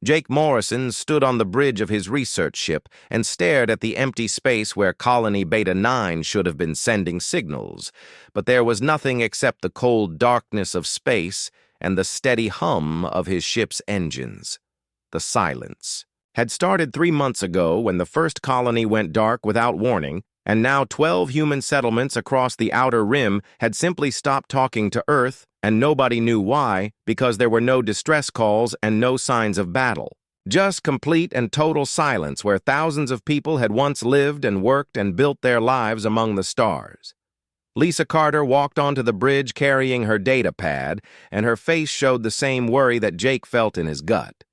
Jake Morrison stood on the bridge of his research ship and stared at the empty space where Colony Beta 9 should have been sending signals, but there was nothing except the cold darkness of space and the steady hum of his ship's engines. The silence had started 3 months ago when the first colony went dark without warning, and now 12 human settlements across the outer rim had simply stopped talking to Earth, and nobody knew why, because there were no distress calls and no signs of battle. Just complete and total silence where thousands of people had once lived and worked and built their lives among the stars. Lisa Carter walked onto the bridge carrying her data pad, and her face showed the same worry that Jake felt in his gut.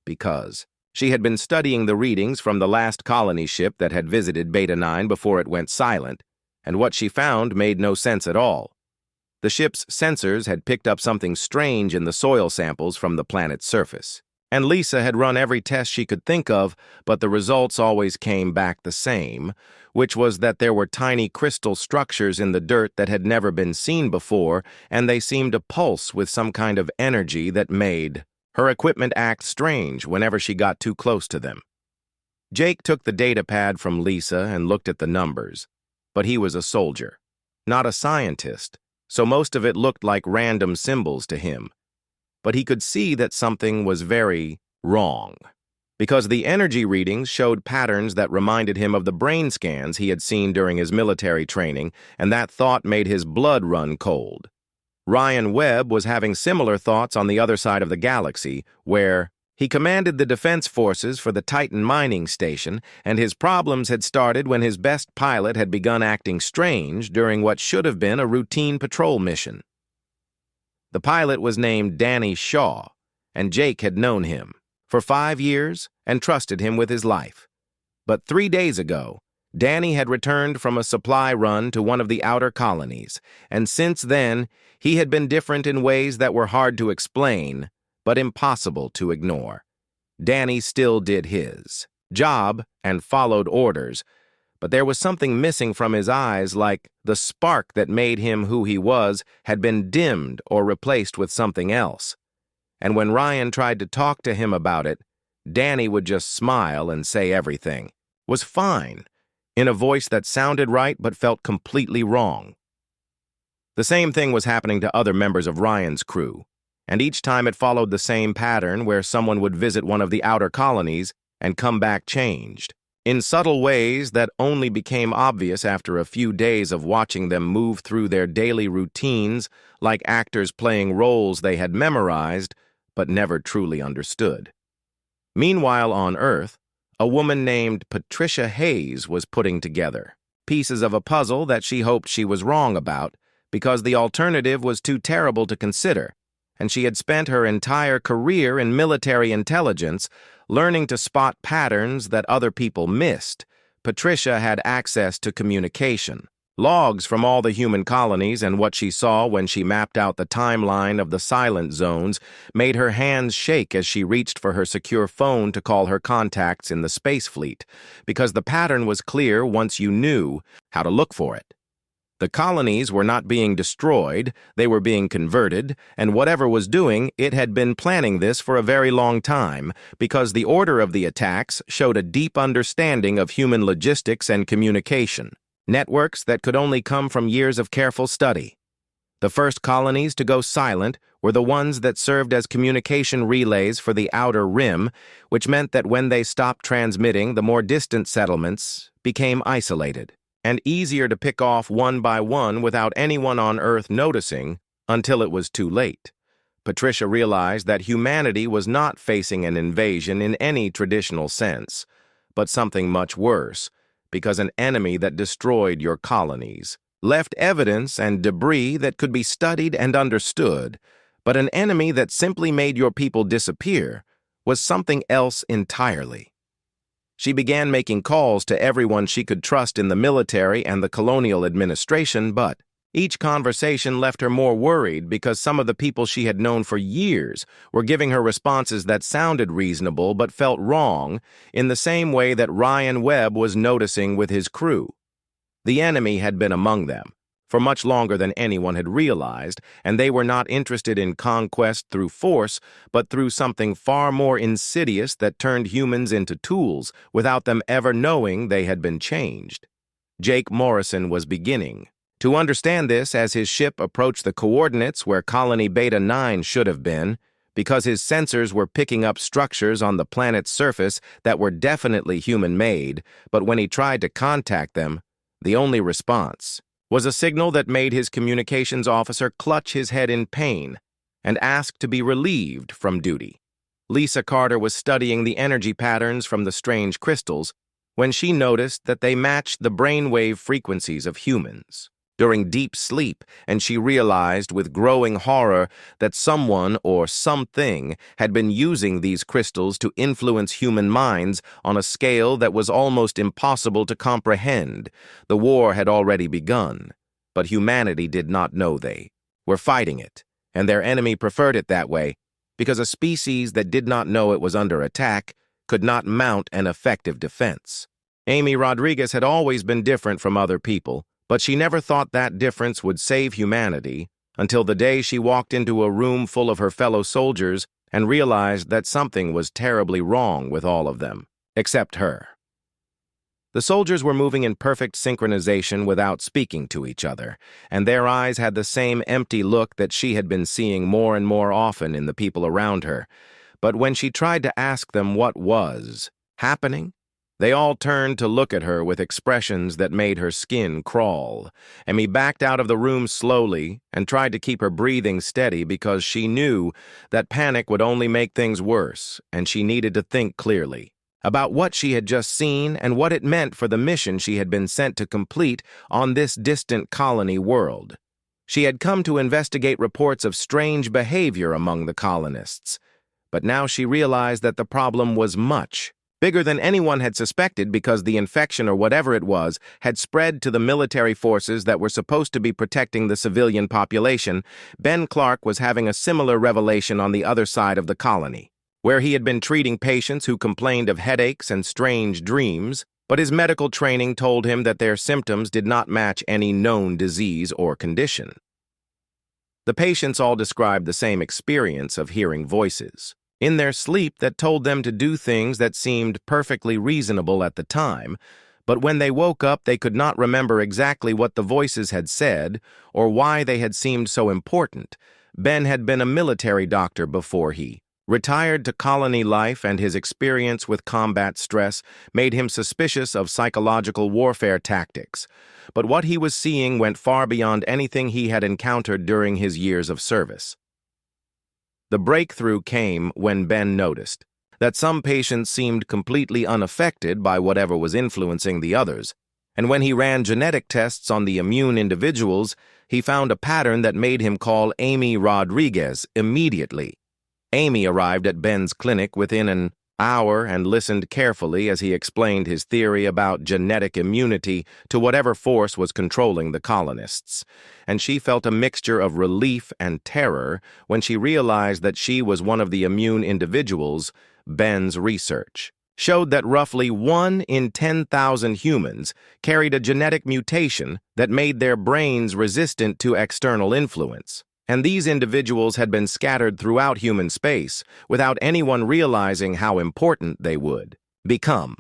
Because she had been studying the readings from the last colony ship that had visited Beta 9 before it went silent, and what she found made no sense at all. The ship's sensors had picked up something strange in the soil samples from the planet's surface, and Lisa had run every test she could think of, but the results always came back the same, which was that there were tiny crystal structures in the dirt that had never been seen before, and they seemed to pulse with some kind of energy that made her equipment act strange whenever she got too close to them. Jake took the data pad from Lisa and looked at the numbers, but he was a soldier, not a scientist, so most of it looked like random symbols to him. But he could see that something was very wrong, because the energy readings showed patterns that reminded him of the brain scans he had seen during his military training, and that thought made his blood run cold. Ryan Webb was having similar thoughts on the other side of the galaxy, where he commanded the defense forces for the Titan mining station, and his problems had started when his best pilot had begun acting strange during what should have been a routine patrol mission. The pilot was named Danny Shaw, and Jake had known him for 5 years and trusted him with his life. But 3 days ago, Danny had returned from a supply run to one of the outer colonies, and since then, he had been different in ways that were hard to explain, but impossible to ignore. Danny still did his job and followed orders, but there was something missing from his eyes, like the spark that made him who he was had been dimmed or replaced with something else. And when Ryan tried to talk to him about it, Danny would just smile and say everything was fine, in a voice that sounded right but felt completely wrong. The same thing was happening to other members of Ryan's crew, and each time it followed the same pattern where someone would visit one of the outer colonies and come back changed, in subtle ways that only became obvious after a few days of watching them move through their daily routines like actors playing roles they had memorized but never truly understood. Meanwhile, on Earth, a woman named Patricia Hayes was putting together pieces of a puzzle that she hoped she was wrong about because the alternative was too terrible to consider, and she had spent her entire career in military intelligence learning to spot patterns that other people missed. Patricia had access to communication, logs from all the human colonies, and what she saw when she mapped out the timeline of the silent zones made her hands shake as she reached for her secure phone to call her contacts in the space fleet, because the pattern was clear once you knew how to look for it. The colonies were not being destroyed, they were being converted, and whatever was doing, it had been planning this for a very long time, because the order of the attacks showed a deep understanding of human logistics and communication, networks that could only come from years of careful study. The first colonies to go silent were the ones that served as communication relays for the outer rim, which meant that when they stopped transmitting, the more distant settlements became isolated and easier to pick off one by one without anyone on Earth noticing until it was too late. Patricia realized that humanity was not facing an invasion in any traditional sense, but something much worse, because an enemy that destroyed your colonies left evidence and debris that could be studied and understood, but an enemy that simply made your people disappear was something else entirely. She began making calls to everyone she could trust in the military and the colonial administration, but each conversation left her more worried because some of the people she had known for years were giving her responses that sounded reasonable but felt wrong, in the same way that Ryan Webb was noticing with his crew. The enemy had been among them, for much longer than anyone had realized, and they were not interested in conquest through force, but through something far more insidious that turned humans into tools without them ever knowing they had been changed. Jake Morrison was beginning to understand this as his ship approached the coordinates where Colony Beta 9 should have been, because his sensors were picking up structures on the planet's surface that were definitely human-made, but when he tried to contact them, the only response was a signal that made his communications officer clutch his head in pain and ask to be relieved from duty. Lisa Carter was studying the energy patterns from the strange crystals when she noticed that they matched the brainwave frequencies of humans during deep sleep, and she realized with growing horror that someone or something had been using these crystals to influence human minds on a scale that was almost impossible to comprehend. The war had already begun, but humanity did not know they were fighting it, and their enemy preferred it that way because a species that did not know it was under attack could not mount an effective defense. Amy Rodriguez had always been different from other people, but she never thought that difference would save humanity until the day she walked into a room full of her fellow soldiers and realized that something was terribly wrong with all of them, except her. The soldiers were moving in perfect synchronization without speaking to each other, and their eyes had the same empty look that she had been seeing more and more often in the people around her. But when she tried to ask them what was happening, they all turned to look at her with expressions that made her skin crawl. Amy backed out of the room slowly and tried to keep her breathing steady because she knew that panic would only make things worse, and she needed to think clearly about what she had just seen and what it meant for the mission she had been sent to complete on this distant colony world. She had come to investigate reports of strange behavior among the colonists, but now she realized that the problem was much bigger than anyone had suspected because the infection or whatever it was had spread to the military forces that were supposed to be protecting the civilian population. Ben Clark was having a similar revelation on the other side of the colony, where he had been treating patients who complained of headaches and strange dreams, but his medical training told him that their symptoms did not match any known disease or condition. The patients all described the same experience of hearing voices in their sleep that told them to do things that seemed perfectly reasonable at the time, but when they woke up they could not remember exactly what the voices had said or why they had seemed so important. Ben had been a military doctor before he retired to colony life, and his experience with combat stress made him suspicious of psychological warfare tactics. But what he was seeing went far beyond anything he had encountered during his years of service. The breakthrough came when Ben noticed that some patients seemed completely unaffected by whatever was influencing the others, and when he ran genetic tests on the immune individuals, he found a pattern that made him call Amy Rodriguez immediately. Amy arrived at Ben's clinic within an hour and listened carefully as he explained his theory about genetic immunity to whatever force was controlling the colonists, and she felt a mixture of relief and terror when she realized that she was one of the immune individuals. Ben's research showed that roughly 1 in 10,000 humans carried a genetic mutation that made their brains resistant to external influence. And these individuals had been scattered throughout human space without anyone realizing how important they would become.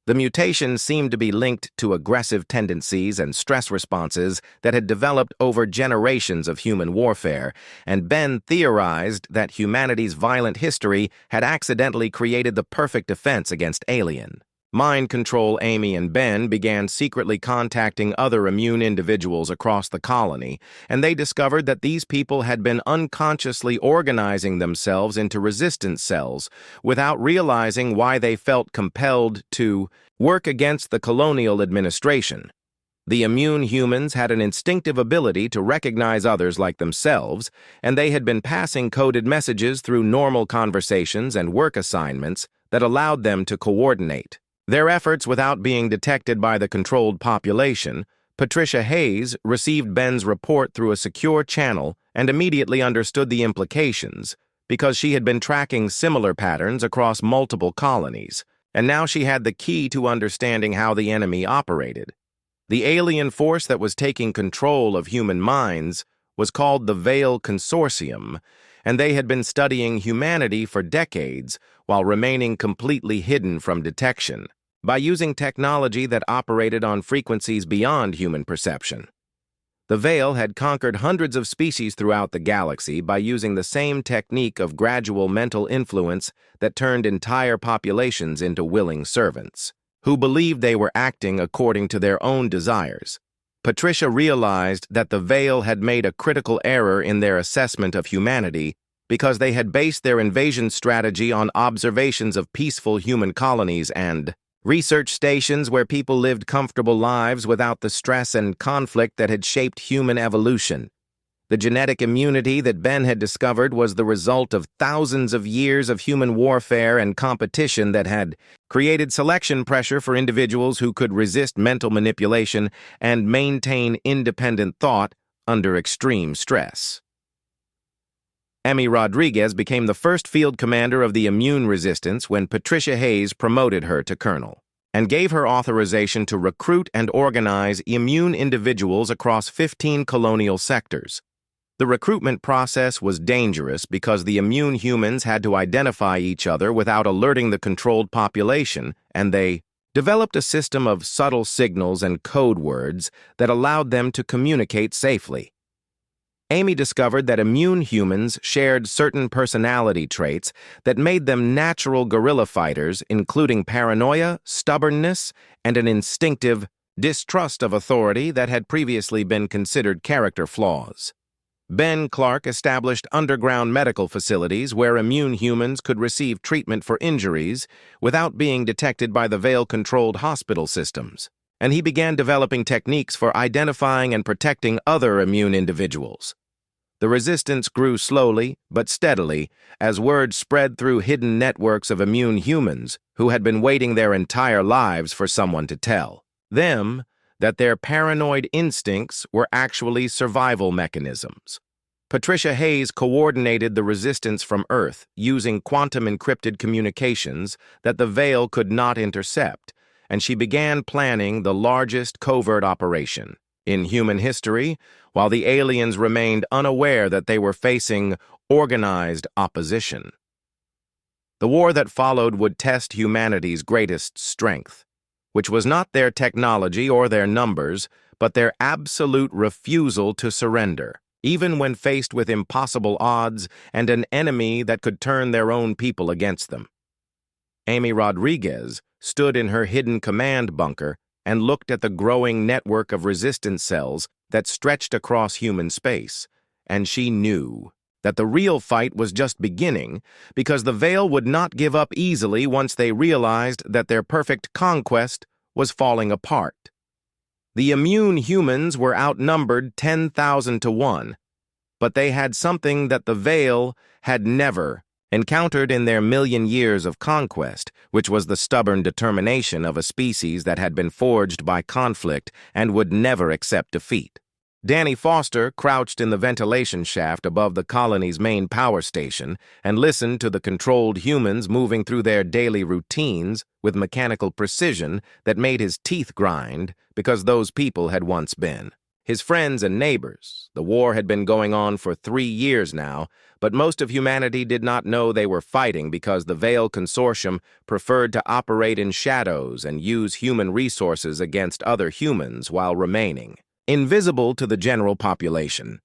The mutation seemed to be linked to aggressive tendencies and stress responses that had developed over generations of human warfare, and Ben theorized that humanity's violent history had accidentally created the perfect defense against alien mind control. Amy and Ben began secretly contacting other immune individuals across the colony, and they discovered that these people had been unconsciously organizing themselves into resistance cells without realizing why they felt compelled to work against the colonial administration. The immune humans had an instinctive ability to recognize others like themselves, and they had been passing coded messages through normal conversations and work assignments that allowed them to coordinate their efforts without being detected by the controlled population. Patricia Hayes received Ben's report through a secure channel and immediately understood the implications because she had been tracking similar patterns across multiple colonies, and now she had the key to understanding how the enemy operated. The alien force that was taking control of human minds was called the Veil Consortium, and they had been studying humanity for decades while remaining completely hidden from detection, by using technology that operated on frequencies beyond human perception. The Veil had conquered hundreds of species throughout the galaxy by using the same technique of gradual mental influence that turned entire populations into willing servants, who believed they were acting according to their own desires. Patricia realized that the Veil had made a critical error in their assessment of humanity because they had based their invasion strategy on observations of peaceful human colonies and research stations where people lived comfortable lives without the stress and conflict that had shaped human evolution. The genetic immunity that Ben had discovered was the result of thousands of years of human warfare and competition that had created selection pressure for individuals who could resist mental manipulation and maintain independent thought under extreme stress. Emmy Rodriguez became the first field commander of the immune resistance when Patricia Hayes promoted her to colonel, and gave her authorization to recruit and organize immune individuals across 15 colonial sectors. The recruitment process was dangerous because the immune humans had to identify each other without alerting the controlled population, and they developed a system of subtle signals and code words that allowed them to communicate safely. Amy discovered that immune humans shared certain personality traits that made them natural guerrilla fighters, including paranoia, stubbornness, and an instinctive distrust of authority that had previously been considered character flaws. Ben Clark established underground medical facilities where immune humans could receive treatment for injuries without being detected by the Veil-controlled hospital systems, and he began developing techniques for identifying and protecting other immune individuals. The resistance grew slowly but steadily as word spread through hidden networks of immune humans who had been waiting their entire lives for someone to tell them that their paranoid instincts were actually survival mechanisms. Patricia Hayes coordinated the resistance from Earth using quantum-encrypted communications that the Veil could not intercept, and she began planning the largest covert operation in human history, while the aliens remained unaware that they were facing organized opposition. The war that followed would test humanity's greatest strength, which was not their technology or their numbers, but their absolute refusal to surrender, even when faced with impossible odds and an enemy that could turn their own people against them. Amy Rodriguez stood in her hidden command bunker and looked at the growing network of resistance cells that stretched across human space, and she knew that the real fight was just beginning because the Veil would not give up easily once they realized that their perfect conquest was falling apart. The immune humans were outnumbered 10,000 to 1, but they had something that the Veil had never encountered in their million years of conquest, which was the stubborn determination of a species that had been forged by conflict and would never accept defeat. Danny Foster crouched in the ventilation shaft above the colony's main power station and listened to the controlled humans moving through their daily routines with mechanical precision that made his teeth grind because those people had once been his friends and neighbors. The war had been going on for 3 years now, but most of humanity did not know they were fighting because the Veil Consortium preferred to operate in shadows and use human resources against other humans while remaining invisible to the general population.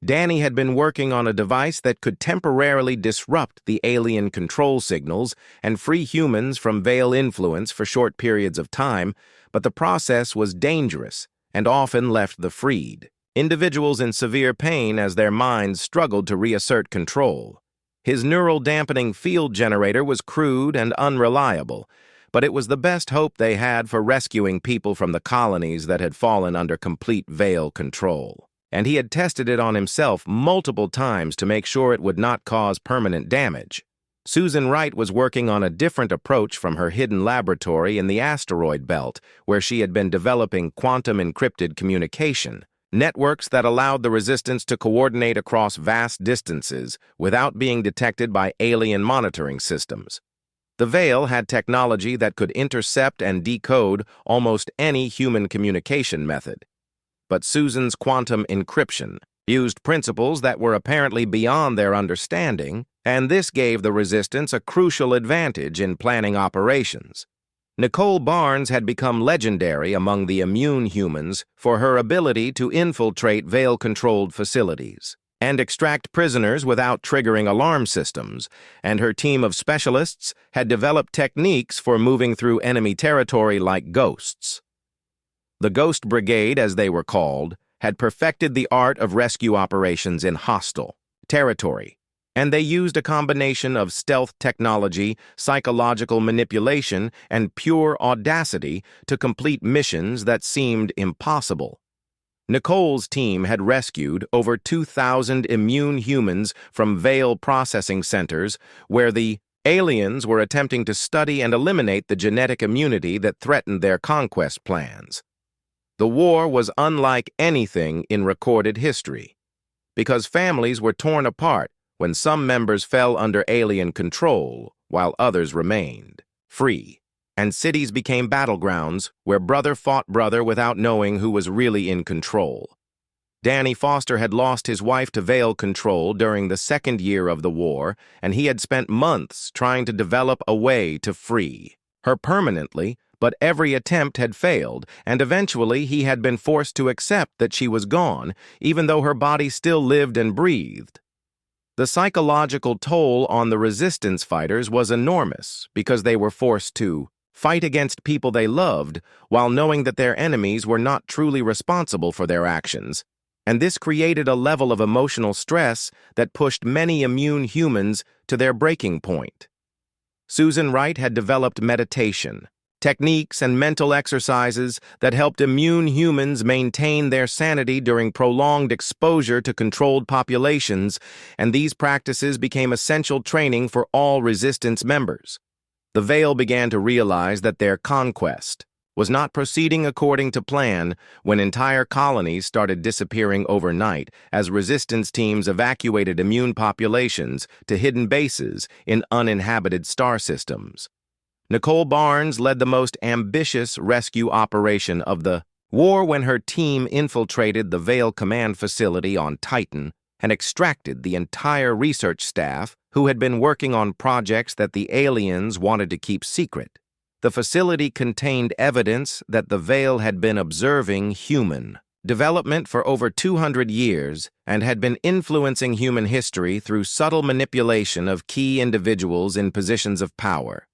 Danny had been working on a device that could temporarily disrupt the alien control signals and free humans from Veil influence for short periods of time, but the process was dangerous and often left the freed individuals in severe pain as their minds struggled to reassert control. His neural dampening field generator was crude and unreliable, but it was the best hope they had for rescuing people from the colonies that had fallen under complete Veil control. And he had tested it on himself multiple times to make sure it would not cause permanent damage. Susan Wright was working on a different approach from her hidden laboratory in the asteroid belt, where she had been developing quantum-encrypted communication, networks that allowed the resistance to coordinate across vast distances without being detected by alien monitoring systems. The Veil had technology that could intercept and decode almost any human communication method. But Susan's quantum encryption used principles that were apparently beyond their understanding, and this gave the Resistance a crucial advantage in planning operations. Nicole Barnes had become legendary among the immune humans for her ability to infiltrate Veil-controlled facilities and extract prisoners without triggering alarm systems, and her team of specialists had developed techniques for moving through enemy territory like ghosts. The Ghost Brigade, as they were called, had perfected the art of rescue operations in hostile territory, and they used a combination of stealth technology, psychological manipulation, and pure audacity to complete missions that seemed impossible. Nicole's team had rescued over 2,000 immune humans from Veil processing centers where the aliens were attempting to study and eliminate the genetic immunity that threatened their conquest plans. The war was unlike anything in recorded history, because families were torn apart when some members fell under alien control while others remained free, and cities became battlegrounds where brother fought brother without knowing who was really in control. Danny Foster had lost his wife to Veil control during the second year of the war, and he had spent months trying to develop a way to free her permanently, but every attempt had failed, and eventually he had been forced to accept that she was gone, even though her body still lived and breathed. The psychological toll on the Resistance fighters was enormous because they were forced to fight against people they loved while knowing that their enemies were not truly responsible for their actions, and this created a level of emotional stress that pushed many immune humans to their breaking point. Susan Wright had developed meditation, techniques and mental exercises that helped immune humans maintain their sanity during prolonged exposure to controlled populations, and these practices became essential training for all Resistance members. The Veil began to realize that their conquest was not proceeding according to plan when entire colonies started disappearing overnight as Resistance teams evacuated immune populations to hidden bases in uninhabited star systems. Nicole Barnes led the most ambitious rescue operation of the war when her team infiltrated the Veil command facility on Titan and extracted the entire research staff who had been working on projects that the aliens wanted to keep secret. The facility contained evidence that the Veil had been observing human development for over 200 years and had been influencing human history through subtle manipulation of key individuals in positions of power.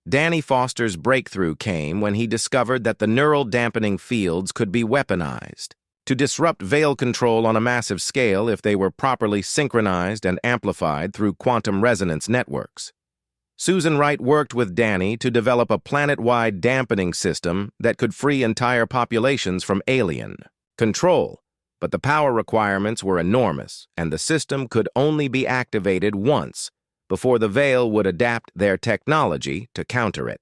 Danny Foster's breakthrough came when he discovered that the neural dampening fields could be weaponized to disrupt Veil control on a massive scale if they were properly synchronized and amplified through quantum resonance networks. Susan Wright worked with Danny to develop a planet-wide dampening system that could free entire populations from alien control, but the power requirements were enormous, and the system could only be activated once before the Veil would adapt their technology to counter it.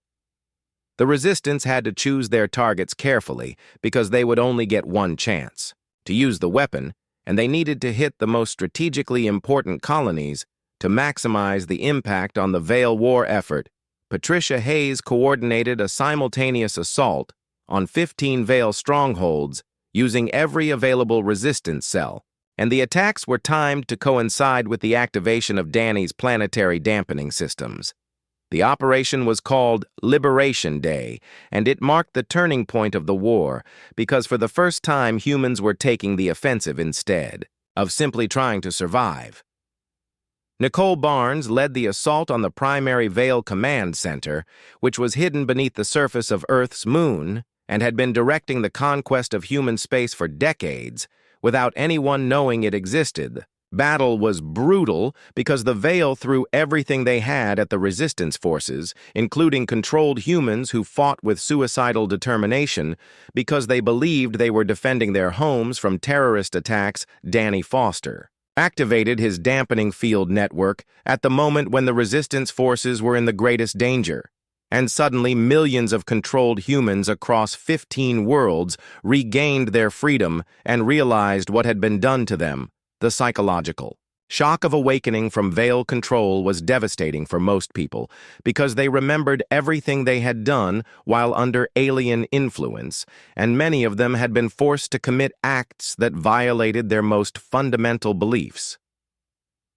The Resistance had to choose their targets carefully because they would only get one chance to use the weapon, and they needed to hit the most strategically important colonies to maximize the impact on the Veil war effort. Patricia Hayes coordinated a simultaneous assault on 15 Veil strongholds using every available Resistance cell, and the attacks were timed to coincide with the activation of Danny's planetary dampening systems. The operation was called Liberation Day, and it marked the turning point of the war because for the first time humans were taking the offensive instead of simply trying to survive. Nicole Barnes led the assault on the primary Veil command center, which was hidden beneath the surface of Earth's moon and had been directing the conquest of human space for decades without anyone knowing it existed. Battle was brutal because the Veil threw everything they had at the Resistance forces, including controlled humans who fought with suicidal determination because they believed they were defending their homes from terrorist attacks. Danny Foster activated his dampening field network at the moment when the Resistance forces were in the greatest danger, and suddenly millions of controlled humans across 15 worlds regained their freedom and realized what had been done to them. The psychological Shock of awakening from Veil control was devastating for most people because they remembered everything they had done while under alien influence, and many of them had been forced to commit acts that violated their most fundamental beliefs.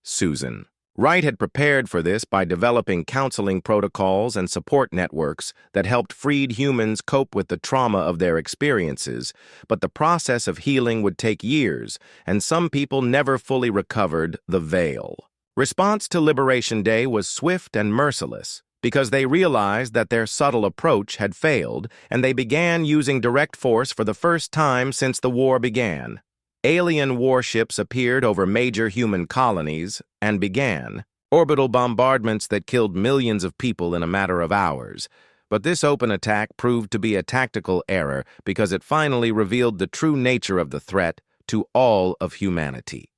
Susan. Wright had prepared for this by developing counseling protocols and support networks that helped freed humans cope with the trauma of their experiences, but the process of healing would take years, and some people never fully recovered the veil. Response to Liberation Day was swift and merciless, because they realized that their subtle approach had failed, and they began using direct force for the first time since the war began. Alien warships appeared over major human colonies and began orbital bombardments that killed millions of people in a matter of hours. But this open attack proved to be a tactical error because it finally revealed the true nature of the threat to all of humanity.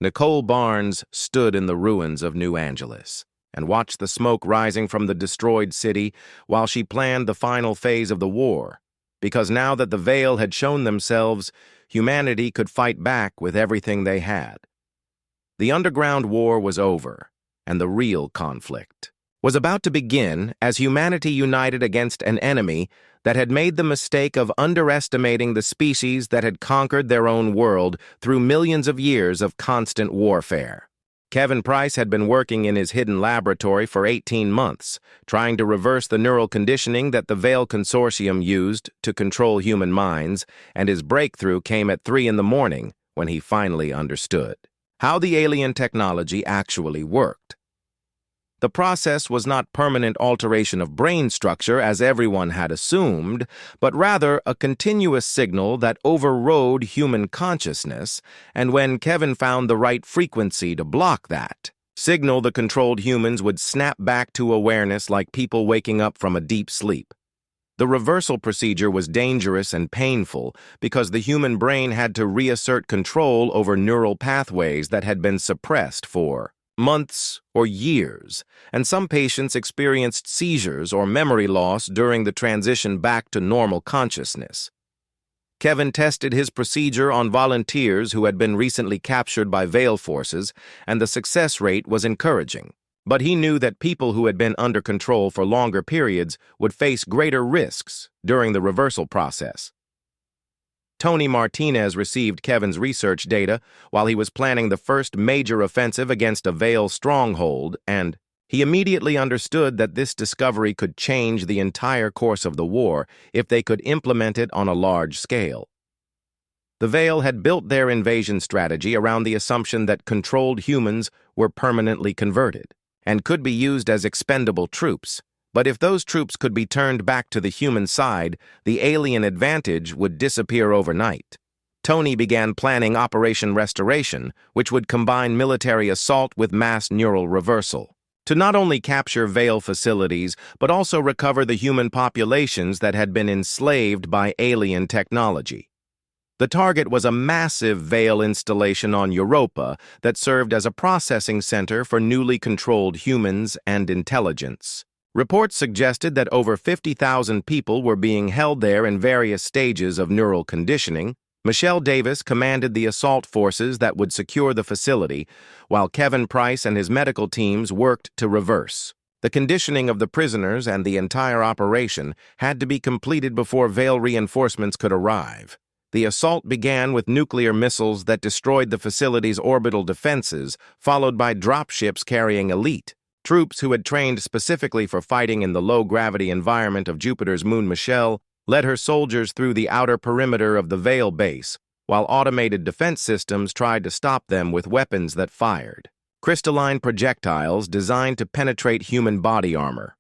Nicole Barnes stood in the ruins of New Angeles and watched the smoke rising from the destroyed city while she planned the final phase of the war, because now that the Veil had shown themselves, humanity could fight back with everything they had. The underground war was over, and the real conflict was about to begin as humanity united against an enemy that had made the mistake of underestimating the species that had conquered their own world through millions of years of constant warfare. Kevin Price had been working in his hidden laboratory for 18 months, trying to reverse the neural conditioning that the Veil Consortium used to control human minds, and his breakthrough came at 3 in the morning when he finally understood how the alien technology actually worked. The process was not permanent alteration of brain structure as everyone had assumed, but rather a continuous signal that overrode human consciousness, and when Kevin found the right frequency to block that signal, the controlled humans would snap back to awareness like people waking up from a deep sleep. The reversal procedure was dangerous and painful because the human brain had to reassert control over neural pathways that had been suppressed for months or years, and some patients experienced seizures or memory loss during the transition back to normal consciousness. Kevin tested his procedure on volunteers who had been recently captured by Veil forces, and the success rate was encouraging. But he knew that people who had been under control for longer periods would face greater risks during the reversal process. Tony Martinez received Kevin's research data while he was planning the first major offensive against a Veil stronghold, and he immediately understood that this discovery could change the entire course of the war if they could implement it on a large scale. The Veil had built their invasion strategy around the assumption that controlled humans were permanently converted and could be used as expendable troops. But if those troops could be turned back to the human side, the alien advantage would disappear overnight. Tony began planning Operation Restoration, which would combine military assault with mass neural reversal, to not only capture Veil facilities, but also recover the human populations that had been enslaved by alien technology. The target was a massive Veil installation on Europa that served as a processing center for newly controlled humans and intelligence. Reports suggested that over 50,000 people were being held there in various stages of neural conditioning. Michelle Davis commanded the assault forces that would secure the facility, while Kevin Price and his medical teams worked to reverse. The conditioning of the prisoners and the entire operation had to be completed before Veil reinforcements could arrive. The assault began with nuclear missiles that destroyed the facility's orbital defenses, followed by dropships carrying elite troops who had trained specifically for fighting in the low-gravity environment of Jupiter's moon. Michelle led her soldiers through the outer perimeter of the Veil base, while automated defense systems tried to stop them with weapons that fired crystalline projectiles designed to penetrate human body armor.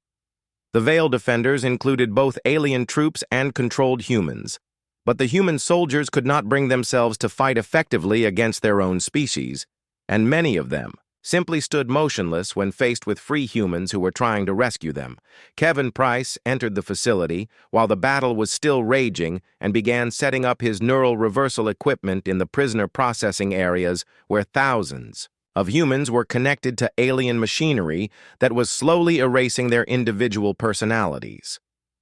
The Veil defenders included both alien troops and controlled humans, but the human soldiers could not bring themselves to fight effectively against their own species, and many of them simply stood motionless when faced with free humans who were trying to rescue them. Kevin Price entered the facility while the battle was still raging and began setting up his neural reversal equipment in the prisoner processing areas where thousands of humans were connected to alien machinery that was slowly erasing their individual personalities.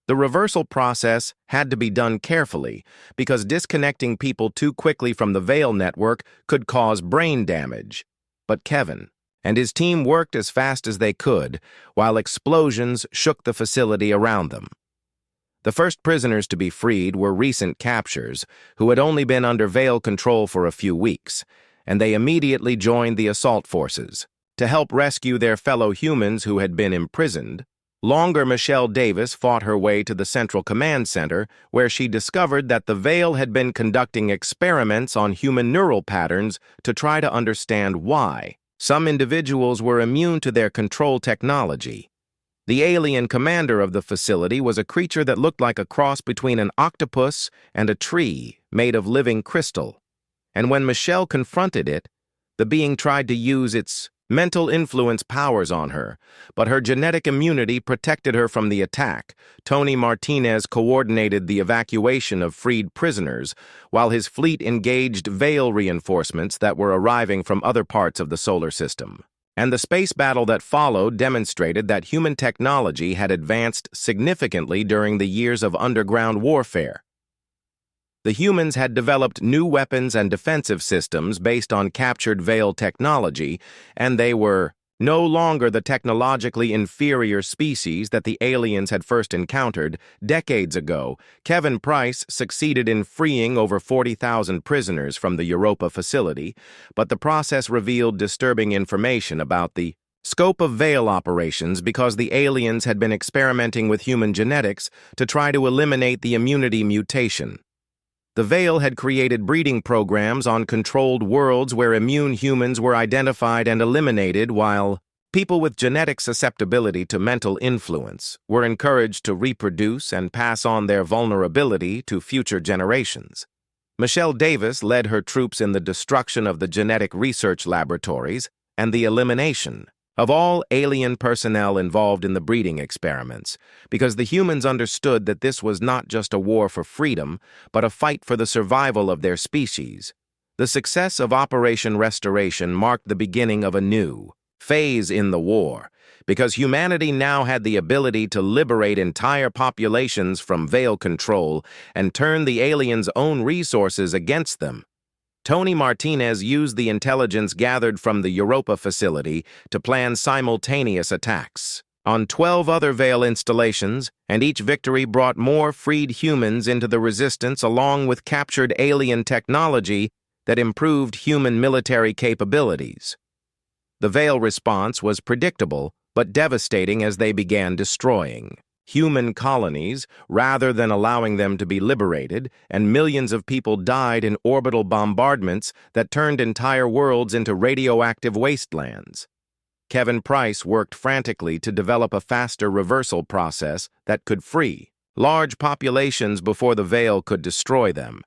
The reversal process had to be done carefully because disconnecting people too quickly from the Veil network could cause brain damage. but Kevin, and his team worked as fast as they could while explosions shook the facility around them. The first prisoners to be freed were recent captures who had only been under Veil control for a few weeks, and they immediately joined the assault forces to help rescue their fellow humans who had been imprisoned. Longer Michelle Davis fought her way to the Central Command Center, where she discovered that the Veil had been conducting experiments on human neural patterns to try to understand why some individuals were immune to their control technology. The alien commander of the facility was a creature that looked like a cross between an octopus and a tree made of living crystal. And when Michelle confronted it, the being tried to use its mental influence powers on her, but her genetic immunity protected her from the attack. Tony Martinez coordinated the evacuation of freed prisoners, while his fleet engaged Veil reinforcements that were arriving from other parts of the solar system. And the space battle that followed demonstrated that human technology had advanced significantly during the years of underground warfare. The humans had developed new weapons and defensive systems based on captured Veil technology, and they were no longer the technologically inferior species that the aliens had first encountered decades ago. Kevin Price succeeded in freeing over 40,000 prisoners from the Europa facility, but the process revealed disturbing information about the scope of Veil operations because the aliens had been experimenting with human genetics to try to eliminate the immunity mutation. The Veil had created breeding programs on controlled worlds where immune humans were identified and eliminated, while people with genetic susceptibility to mental influence were encouraged to reproduce and pass on their vulnerability to future generations. Michelle Davis led her troops in the destruction of the genetic research laboratories and the elimination of all alien personnel involved in the breeding experiments, because the humans understood that this was not just a war for freedom, but a fight for the survival of their species. The success of Operation Restoration marked the beginning of a new phase in the war, because humanity now had the ability to liberate entire populations from Veil control and turn the aliens' own resources against them. Tony Martinez used the intelligence gathered from the Europa facility to plan simultaneous attacks on 12 other Veil installations, and each victory brought more freed humans into the resistance along with captured alien technology that improved human military capabilities. The Veil response was predictable but devastating as they began destroying human colonies rather than allowing them to be liberated, and millions of people died in orbital bombardments that turned entire worlds into radioactive wastelands. Kevin Price worked frantically to develop a faster reversal process that could free large populations before the Veil could destroy them.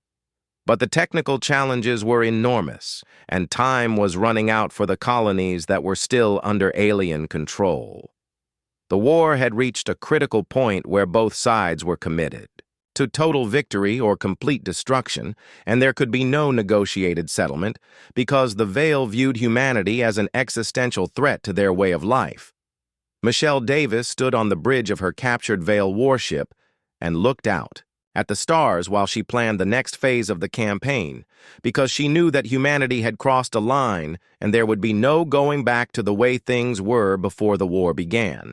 But the technical challenges were enormous, and time was running out for the colonies that were still under alien control. The war had reached a critical point where both sides were committed to total victory or complete destruction, and there could be no negotiated settlement because the Veil viewed humanity as an existential threat to their way of life. Michelle Davis stood on the bridge of her captured Veil warship and looked out at the stars while she planned the next phase of the campaign, because she knew that humanity had crossed a line and there would be no going back to the way things were before the war began.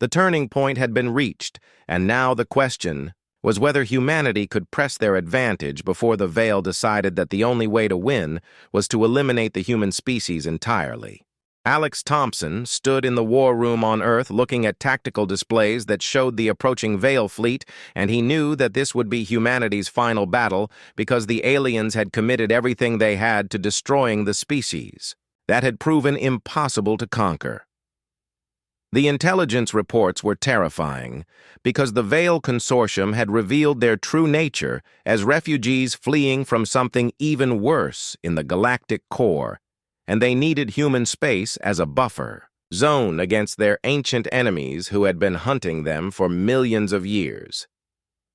The turning point had been reached, and now the question was whether humanity could press their advantage before the Veil decided that the only way to win was to eliminate the human species entirely. Alex Thompson stood in the war room on Earth looking at tactical displays that showed the approaching Veil fleet, and he knew that this would be humanity's final battle because the aliens had committed everything they had to destroying the species. That had proven impossible to conquer. The intelligence reports were terrifying because the Veil Consortium had revealed their true nature as refugees fleeing from something even worse in the galactic core, and they needed human space as a buffer zone against their ancient enemies who had been hunting them for millions of years.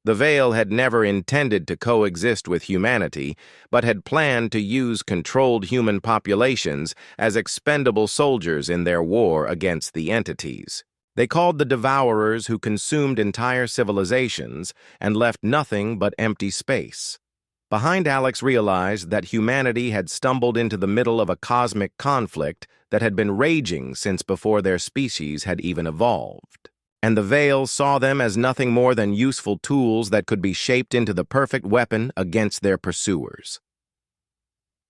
The Veil had never intended to coexist with humanity, but had planned to use controlled human populations as expendable soldiers in their war against the entities. They called the Devourers who consumed entire civilizations and left nothing but empty space. Behind Alex realized that humanity had stumbled into the middle of a cosmic conflict that had been raging since before their species had even evolved. And the Veil saw them as nothing more than useful tools that could be shaped into the perfect weapon against their pursuers.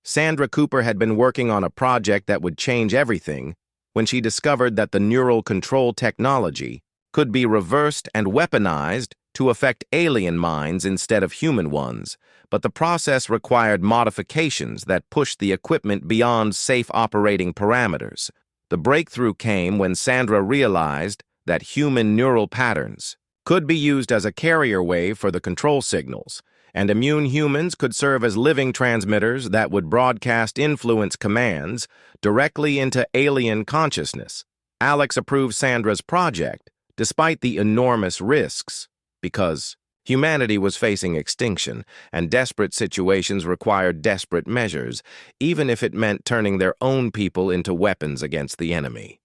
Sandra Cooper had been working on a project that would change everything when she discovered that the neural control technology could be reversed and weaponized to affect alien minds instead of human ones, but the process required modifications that pushed the equipment beyond safe operating parameters. The breakthrough came when Sandra realized that human neural patterns could be used as a carrier wave for the control signals, and immune humans could serve as living transmitters that would broadcast influence commands directly into alien consciousness. Alex approved Sandra's project, despite the enormous risks, because humanity was facing extinction, and desperate situations required desperate measures, even if it meant turning their own people into weapons against the enemy.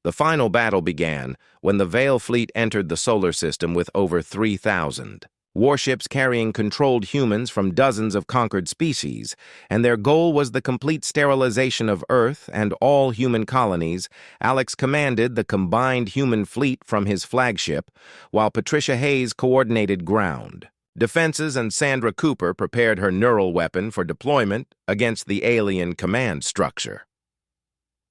The final battle began when the Veil fleet entered the solar system with over 3,000 warships carrying controlled humans from dozens of conquered species, and their goal was the complete sterilization of Earth and all human colonies. Alex commanded the combined human fleet from his flagship, while Patricia Hayes coordinated ground defenses and Sandra Cooper prepared her neural weapon for deployment against the alien command structure.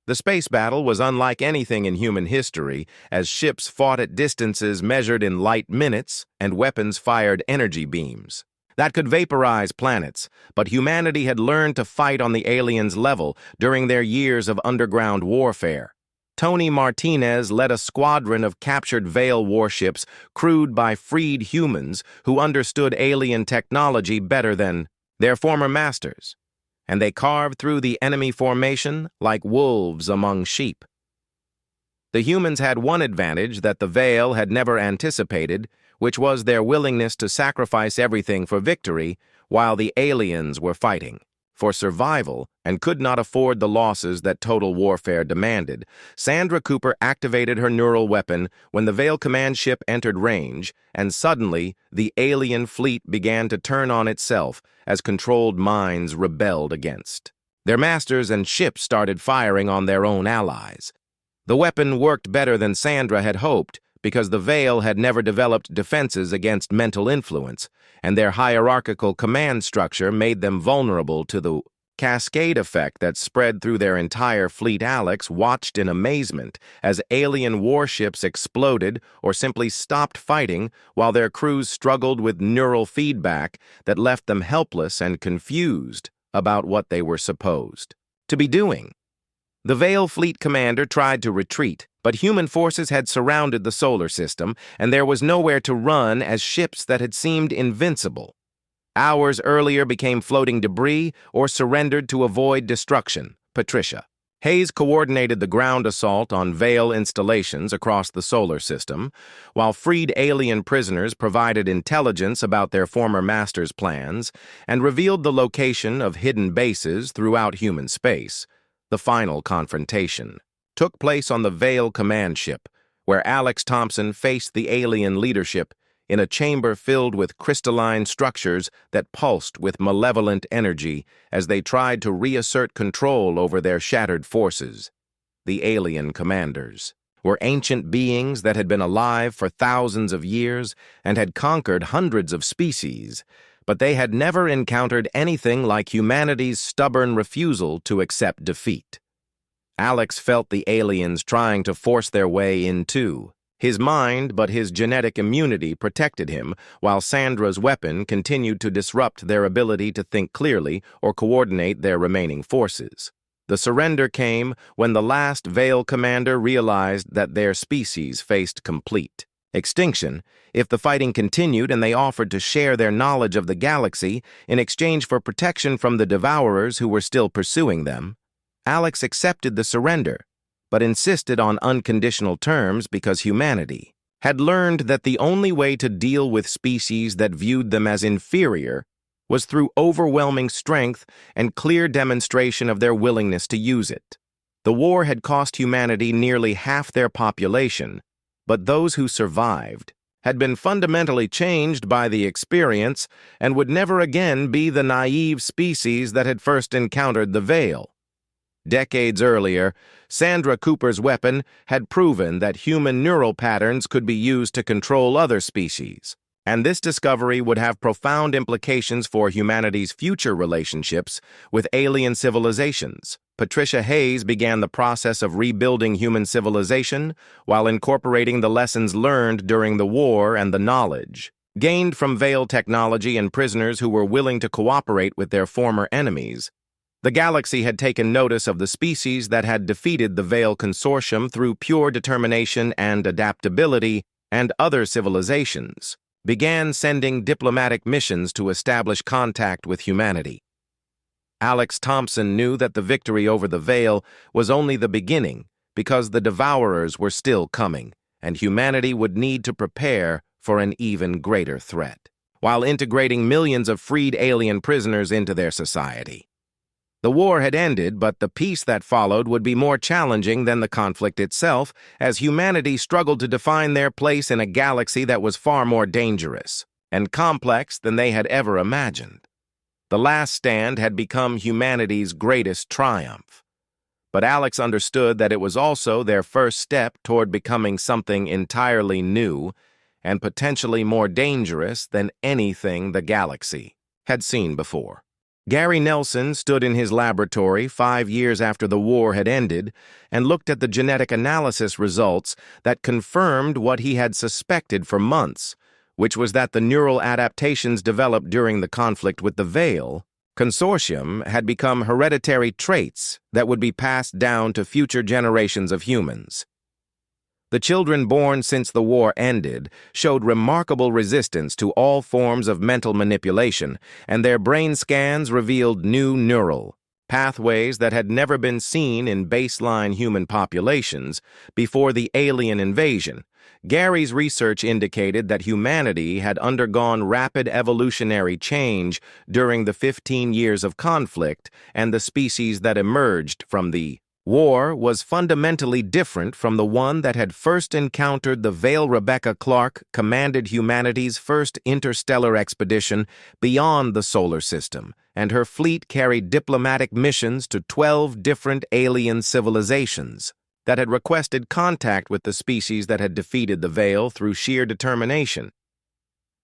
The space battle was unlike anything in human history, as ships fought at distances measured in light minutes and weapons fired energy beams that could vaporize planets, but humanity had learned to fight on the aliens' level during their years of underground warfare. Tony Martinez led a squadron of captured Veil warships crewed by freed humans who understood alien technology better than their former masters, and they carved through the enemy formation like wolves among sheep. The humans had one advantage that the Veil had never anticipated, which was their willingness to sacrifice everything for victory, while the aliens were fighting for survival and could not afford the losses that total warfare demanded. Sandra Cooper activated her neural weapon when the Veil command ship entered range, and suddenly the alien fleet began to turn on itself as controlled minds rebelled against their masters, and ships started firing on their own allies. The weapon worked better than Sandra had hoped because the Veil had never developed defenses against mental influence, and their hierarchical command structure made them vulnerable to the cascade effect that spread through their entire fleet. Alex watched in amazement as alien warships exploded or simply stopped fighting while their crews struggled with neural feedback that left them helpless and confused about what they were supposed to be doing. The Veil fleet commander tried to retreat, but human forces had surrounded the solar system, and there was nowhere to run as ships that had seemed invincible hours earlier became floating debris or surrendered to avoid destruction. Patricia Hayes coordinated the ground assault on Veil installations across the solar system, while freed alien prisoners provided intelligence about their former masters' plans and revealed the location of hidden bases throughout human space. The final confrontation took place on the Veil command ship, where Alex Thompson faced the alien leadership in a chamber filled with crystalline structures that pulsed with malevolent energy as they tried to reassert control over their shattered forces. The alien commanders were ancient beings that had been alive for thousands of years and had conquered hundreds of species, but they had never encountered anything like humanity's stubborn refusal to accept defeat. Alex felt the aliens trying to force their way in too. His mind, but his genetic immunity protected him, while Sandra's weapon continued to disrupt their ability to think clearly or coordinate their remaining forces. The surrender came when the last Veil commander realized that their species faced complete extinction if the fighting continued, and they offered to share their knowledge of the galaxy in exchange for protection from the Devourers who were still pursuing them. Alex accepted the surrender, but insisted on unconditional terms because humanity had learned that the only way to deal with species that viewed them as inferior was through overwhelming strength and clear demonstration of their willingness to use it. The war had cost humanity nearly half their population, but those who survived had been fundamentally changed by the experience and would never again be the naive species that had first encountered the Veil. Decades earlier, Sandra Cooper's weapon had proven that human neural patterns could be used to control other species, and this discovery would have profound implications for humanity's future relationships with alien civilizations. Patricia Hayes began the process of rebuilding human civilization while incorporating the lessons learned during the war and the knowledge gained from Veil technology and prisoners who were willing to cooperate with their former enemies. The galaxy had taken notice of the species that had defeated the Veil Consortium through pure determination and adaptability, and other civilizations began sending diplomatic missions to establish contact with humanity. Alex Thompson knew that the victory over the Veil was only the beginning because the Devourers were still coming, and humanity would need to prepare for an even greater threat, while integrating millions of freed alien prisoners into their society. The war had ended, but the peace that followed would be more challenging than the conflict itself, as humanity struggled to define their place in a galaxy that was far more dangerous and complex than they had ever imagined. The last stand had become humanity's greatest triumph. But Alex understood that it was also their first step toward becoming something entirely new and potentially more dangerous than anything the galaxy had seen before. Gary Nelson stood in his laboratory 5 years after the war had ended and looked at the genetic analysis results that confirmed what he had suspected for months, which was that the neural adaptations developed during the conflict with the Veil Consortium had become hereditary traits that would be passed down to future generations of humans. The children born since the war ended showed remarkable resistance to all forms of mental manipulation, and their brain scans revealed new neural pathways that had never been seen in baseline human populations before the alien invasion. Gary's research indicated that humanity had undergone rapid evolutionary change during the 15 years of conflict, and the species that emerged from the war was fundamentally different from the one that had first encountered the Veil. Rebecca Clark commanded humanity's first interstellar expedition beyond the solar system, and her fleet carried diplomatic missions to 12 different alien civilizations that had requested contact with the species that had defeated the Veil through sheer determination.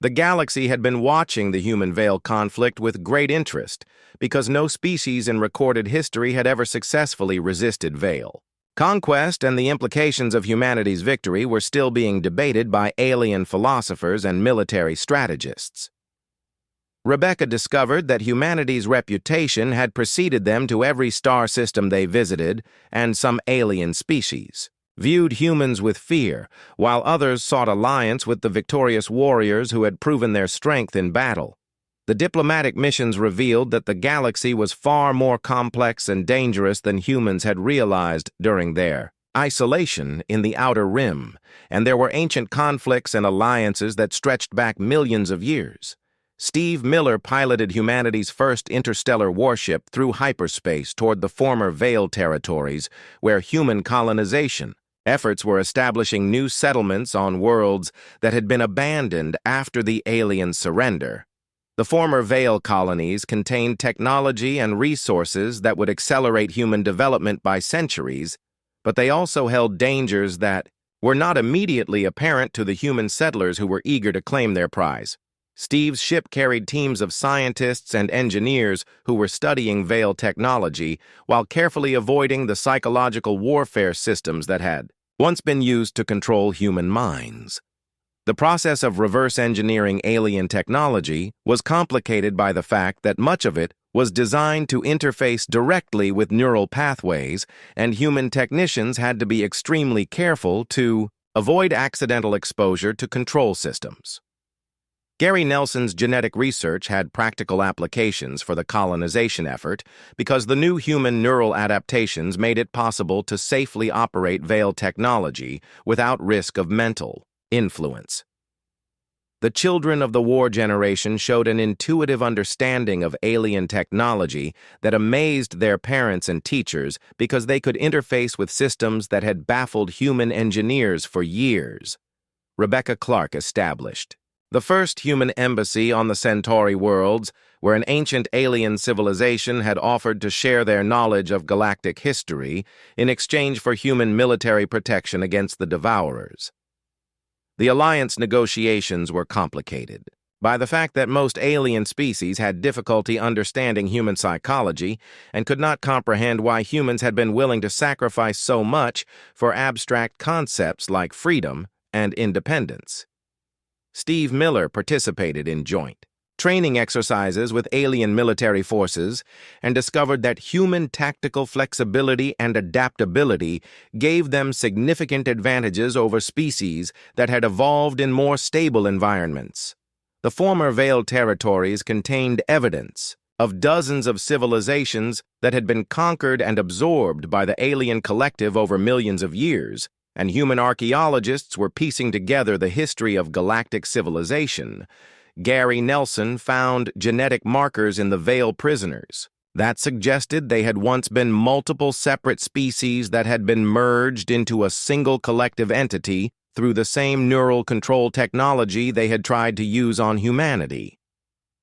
The galaxy had been watching the human-Veil conflict with great interest because no species in recorded history had ever successfully resisted Veil. Conquest and the implications of humanity's victory were still being debated by alien philosophers and military strategists. Rebecca discovered that humanity's reputation had preceded them to every star system they visited, and some alien species viewed humans with fear, while others sought alliance with the victorious warriors who had proven their strength in battle. The diplomatic missions revealed that the galaxy was far more complex and dangerous than humans had realized during their isolation in the Outer Rim, and there were ancient conflicts and alliances that stretched back millions of years. Steve Miller piloted humanity's first interstellar warship through hyperspace toward the former Veil territories, where human colonization efforts were establishing new settlements on worlds that had been abandoned after the alien surrender. The former Veil colonies contained technology and resources that would accelerate human development by centuries, but they also held dangers that were not immediately apparent to the human settlers who were eager to claim their prize. Steve's ship carried teams of scientists and engineers who were studying Veil technology while carefully avoiding the psychological warfare systems that had once been used to control human minds. The process of reverse engineering alien technology was complicated by the fact that much of it was designed to interface directly with neural pathways, and human technicians had to be extremely careful to avoid accidental exposure to control systems. Gary Nelson's genetic research had practical applications for the colonization effort because the new human neural adaptations made it possible to safely operate Veil technology without risk of mental influence. The children of the war generation showed an intuitive understanding of alien technology that amazed their parents and teachers because they could interface with systems that had baffled human engineers for years. Rebecca Clark established. The first human embassy on the Centauri worlds, where an ancient alien civilization had offered to share their knowledge of galactic history in exchange for human military protection against the Devourers. The alliance negotiations were complicated by the fact that most alien species had difficulty understanding human psychology and could not comprehend why humans had been willing to sacrifice so much for abstract concepts like freedom and independence. Steve Miller participated in joint training exercises with alien military forces and discovered that human tactical flexibility and adaptability gave them significant advantages over species that had evolved in more stable environments. The former Veiled Territories contained evidence of dozens of civilizations that had been conquered and absorbed by the alien collective over millions of years, and human archaeologists were piecing together the history of galactic civilization. Gary Nelson found genetic markers in the Veil prisoners that suggested they had once been multiple separate species that had been merged into a single collective entity through the same neural control technology they had tried to use on humanity.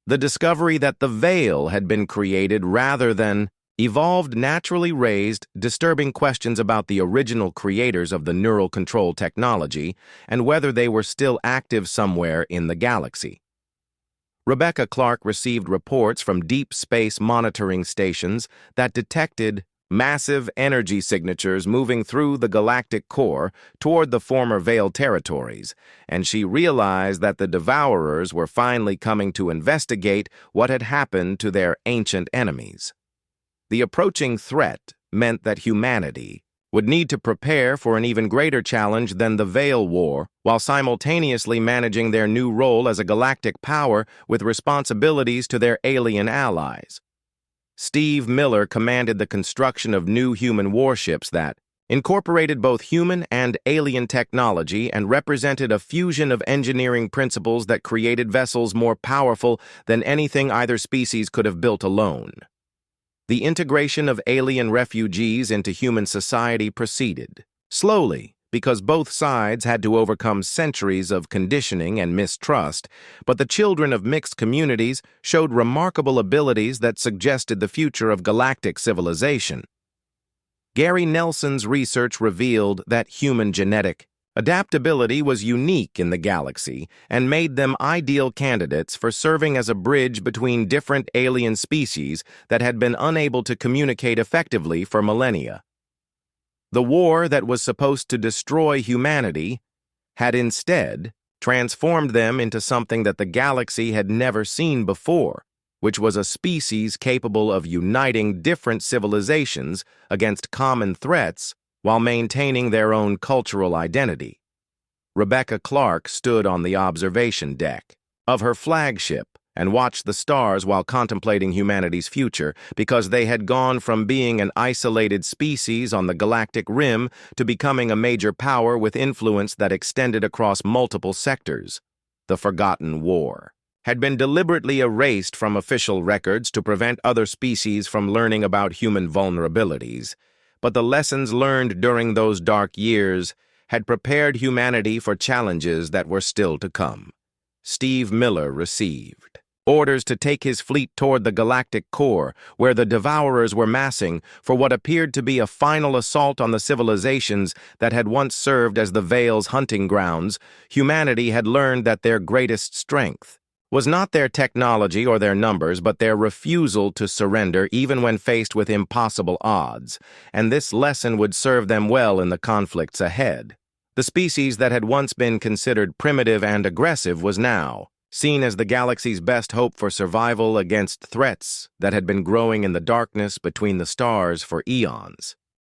The discovery that the Veil had been created rather than evolved naturally raised disturbing questions about the original creators of the neural control technology and whether they were still active somewhere in the galaxy. Rebecca Clark received reports from deep space monitoring stations that detected massive energy signatures moving through the galactic core toward the former Veiled Territories, and she realized that the Devourers were finally coming to investigate what had happened to their ancient enemies. The approaching threat meant that humanity would need to prepare for an even greater challenge than the Veil War, while simultaneously managing their new role as a galactic power with responsibilities to their alien allies. Steve Miller commanded the construction of new human warships that incorporated both human and alien technology and represented a fusion of engineering principles that created vessels more powerful than anything either species could have built alone. The integration of alien refugees into human society proceeded slowly because both sides had to overcome centuries of conditioning and mistrust, but the children of mixed communities showed remarkable abilities that suggested the future of galactic civilization. Gary Nelson's research revealed that human genetic adaptability was unique in the galaxy and made them ideal candidates for serving as a bridge between different alien species that had been unable to communicate effectively for millennia. The war that was supposed to destroy humanity had instead transformed them into something that the galaxy had never seen before, which was a species capable of uniting different civilizations against common threats while maintaining their own cultural identity. Rebecca Clark stood on the observation deck of her flagship and watched the stars while contemplating humanity's future, because they had gone from being an isolated species on the galactic rim to becoming a major power with influence that extended across multiple sectors. The Forgotten War had been deliberately erased from official records to prevent other species from learning about human vulnerabilities. But the lessons learned during those dark years had prepared humanity for challenges that were still to come. Steve Miller received orders to take his fleet toward the galactic core, where the Devourers were massing for what appeared to be a final assault on the civilizations that had once served as the Veil's hunting grounds. Humanity had learned that their greatest strength was not their technology or their numbers, but their refusal to surrender even when faced with impossible odds, and this lesson would serve them well in the conflicts ahead. The species that had once been considered primitive and aggressive was now seen as the galaxy's best hope for survival against threats that had been growing in the darkness between the stars for eons.